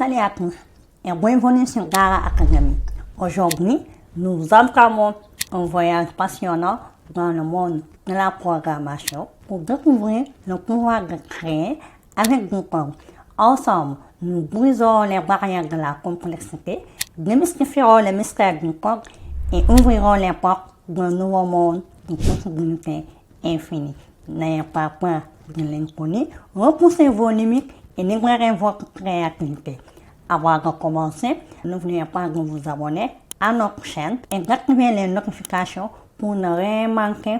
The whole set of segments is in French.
Salut à tous et bienvenue sur Gara Academy. Aujourd'hui, nous entamons un voyage passionnant dans le monde de la programmation pour découvrir le pouvoir de créer avec du code. Ensemble, nous briserons les barrières de la complexité, démystifierons les mystères du code et ouvrirons les portes d'un nouveau monde de possibilités infinies. N'ayez pas peur de l'inconnu, repoussez vos limites et libérez votre créativité. Avant de commencer, n'oubliez pas de vous abonner à notre chaîne et d'activer les notifications pour ne rien manquer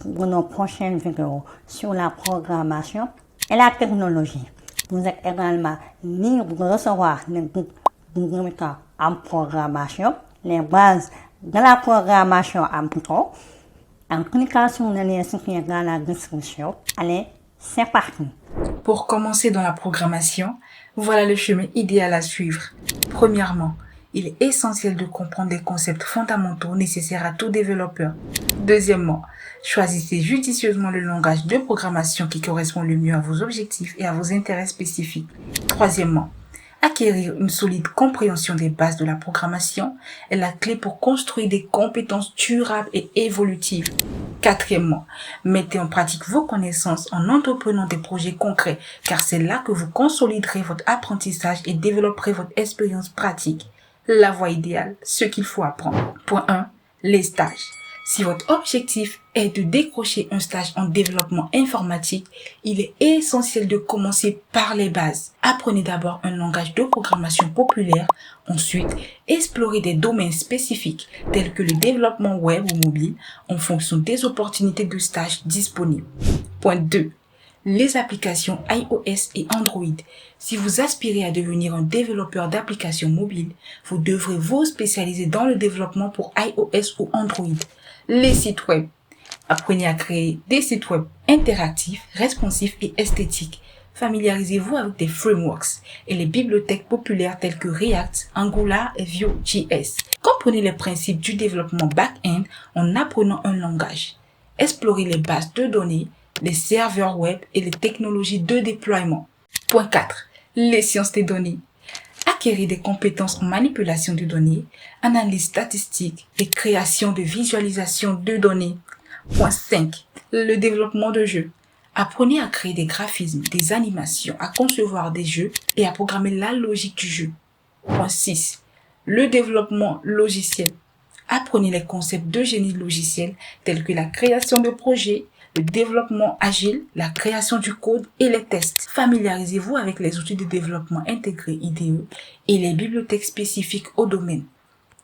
de nos prochaines vidéos sur la programmation et la technologie. Vous êtes également libre de recevoir les guides du directeur en programmation, les bases de la programmation en Python, en cliquant sur le lien situé dans la description. Allez, c'est parti! Pour commencer dans la programmation, voilà le chemin idéal à suivre. Premièrement, il est essentiel de comprendre les concepts fondamentaux nécessaires à tout développeur. Deuxièmement, choisissez judicieusement le langage de programmation qui correspond le mieux à vos objectifs et à vos intérêts spécifiques. Troisièmement, acquérir une solide compréhension des bases de la programmation est la clé pour construire des compétences durables et évolutives. Quatrièmement, mettez en pratique vos connaissances en entreprenant des projets concrets, car c'est là que vous consoliderez votre apprentissage et développerez votre expérience pratique. La voie idéale, ce qu'il faut apprendre. Point 1. Les stages. Si votre objectif est de décrocher un stage en développement informatique, il est essentiel de commencer par les bases. Apprenez d'abord un langage de programmation populaire, ensuite explorez des domaines spécifiques tels que le développement web ou mobile en fonction des opportunités de stage disponibles. Point 2. Les applications iOS et Android. Si vous aspirez à devenir un développeur d'applications mobiles, vous devrez vous spécialiser dans le développement pour iOS ou Android. Les sites web. Apprenez à créer des sites web interactifs, responsifs et esthétiques. Familiarisez-vous avec des frameworks et les bibliothèques populaires telles que React, Angular et Vue.js. Comprenez les principes du développement back-end en apprenant un langage. Explorez les bases de données, les serveurs web et les technologies de déploiement. Point 4. Les sciences des données. Acquérir des compétences en manipulation de données, analyse statistique et création de visualisation de données. Point 5. Le développement de jeux. Apprenez à créer des graphismes, des animations, à concevoir des jeux et à programmer la logique du jeu. Point 6. Le développement logiciel. Apprenez les concepts de génie logiciel tels que la création de projets, le développement agile, la création du code et les tests. Familiarisez-vous avec les outils de développement intégré IDE et les bibliothèques spécifiques au domaine.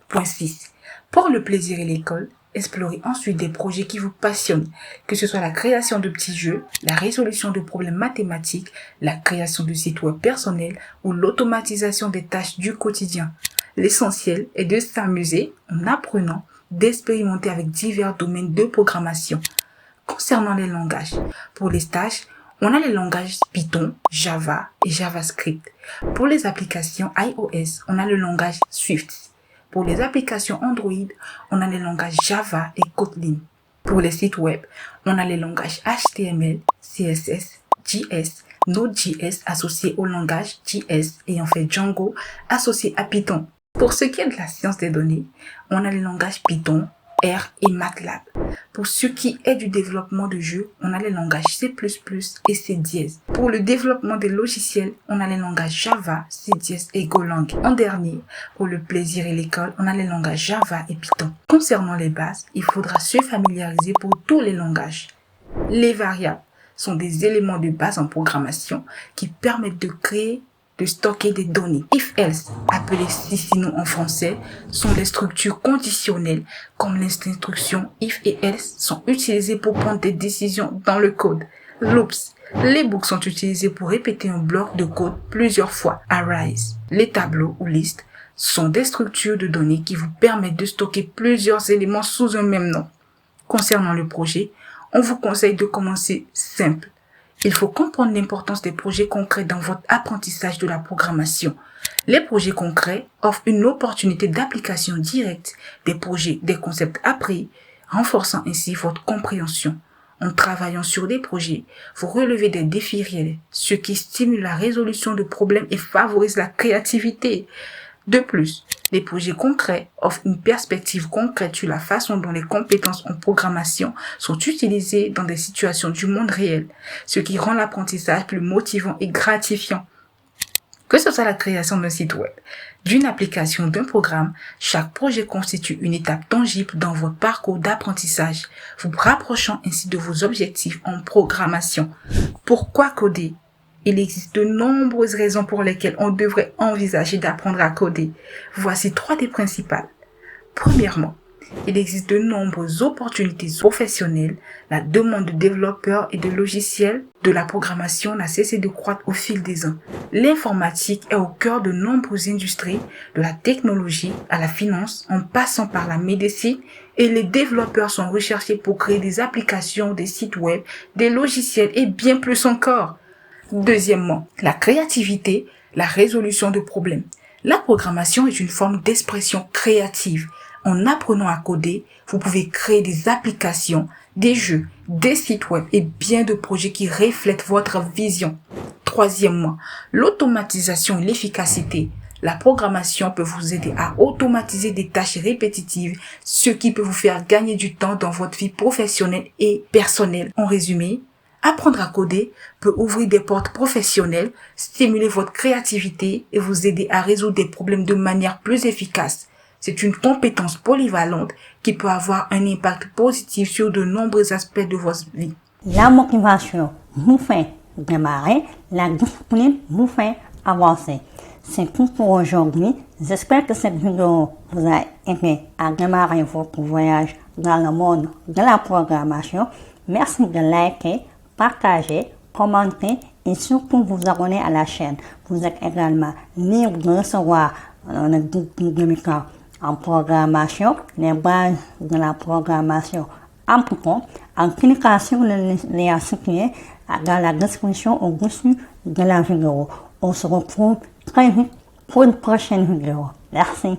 Point 6. Pour le plaisir et l'école, explorez ensuite des projets qui vous passionnent, que ce soit la création de petits jeux, la résolution de problèmes mathématiques, la création de sites web personnels ou l'automatisation des tâches du quotidien. L'essentiel est de s'amuser en apprenant, d'expérimenter avec divers domaines de programmation. Concernant les langages, pour les stages, on a les langages Python, Java et JavaScript. Pour les applications iOS, on a le langage Swift. Pour les applications Android, on a les langages Java et Kotlin. Pour les sites web, on a les langages HTML, CSS, JS, Node.js associé au langage JS et en fait Django associé à Python. Pour ce qui est de la science des données, on a les langages Python, R et MATLAB. Pour ce qui est du développement de jeux, on a les langages C++ et C#. Pour le développement des logiciels, on a les langages Java, C#, et Golang. En dernier, pour le plaisir et l'école, on a les langages Java et Python. Concernant les bases, il faudra se familiariser pour tous les langages. Les variables sont des éléments de base en programmation qui permettent de créer, de stocker des données. If-else, appelés si sinon en français, sont des structures conditionnelles comme l'instruction if et else sont utilisées pour prendre des décisions dans le code. Loops, les boucles sont utilisées pour répéter un bloc de code plusieurs fois. Arrays, les tableaux ou listes sont des structures de données qui vous permettent de stocker plusieurs éléments sous un même nom. Concernant le projet, on vous conseille de commencer simple. Il faut comprendre l'importance des projets concrets dans votre apprentissage de la programmation. Les projets concrets offrent une opportunité d'application directe des projets, des concepts appris, renforçant ainsi votre compréhension. En travaillant sur des projets, vous relevez des défis réels, ce qui stimule la résolution de problèmes et favorise la créativité. De plus, les projets concrets offrent une perspective concrète sur la façon dont les compétences en programmation sont utilisées dans des situations du monde réel, ce qui rend l'apprentissage plus motivant et gratifiant. Que ce soit la création d'un site web, d'une application, d'un programme, chaque projet constitue une étape tangible dans votre parcours d'apprentissage, vous rapprochant ainsi de vos objectifs en programmation. Pourquoi coder? Il existe de nombreuses raisons pour lesquelles on devrait envisager d'apprendre à coder. Voici 3 des principales. Premièrement, il existe de nombreuses opportunités professionnelles. La demande de développeurs et de logiciels de la programmation n'a cessé de croître au fil des ans. L'informatique est au cœur de nombreuses industries, de la technologie à la finance, en passant par la médecine, et les développeurs sont recherchés pour créer des applications, des sites web, des logiciels et bien plus encore. Deuxièmement, la créativité, la résolution de problèmes. La programmation est une forme d'expression créative. En apprenant à coder, vous pouvez créer des applications, des jeux, des sites web et bien de projets qui reflètent votre vision. Troisièmement, l'automatisation et l'efficacité. La programmation peut vous aider à automatiser des tâches répétitives, ce qui peut vous faire gagner du temps dans votre vie professionnelle et personnelle. En résumé, apprendre à coder peut ouvrir des portes professionnelles, stimuler votre créativité et vous aider à résoudre des problèmes de manière plus efficace. C'est une compétence polyvalente qui peut avoir un impact positif sur de nombreux aspects de votre vie. La motivation vous fait démarrer, la discipline vous fait avancer. C'est tout pour aujourd'hui. J'espère que cette vidéo vous a aidé à démarrer votre voyage dans le monde de la programmation. Merci de liker, partager, commenter et surtout vous abonner à la chaîne. Vous êtes également libre de recevoir le guide dynamique en programmation, les bases de la programmation en Python, en cliquant sur le lien situé dans la description au-dessus de la vidéo. On se retrouve très vite pour une prochaine vidéo. Merci.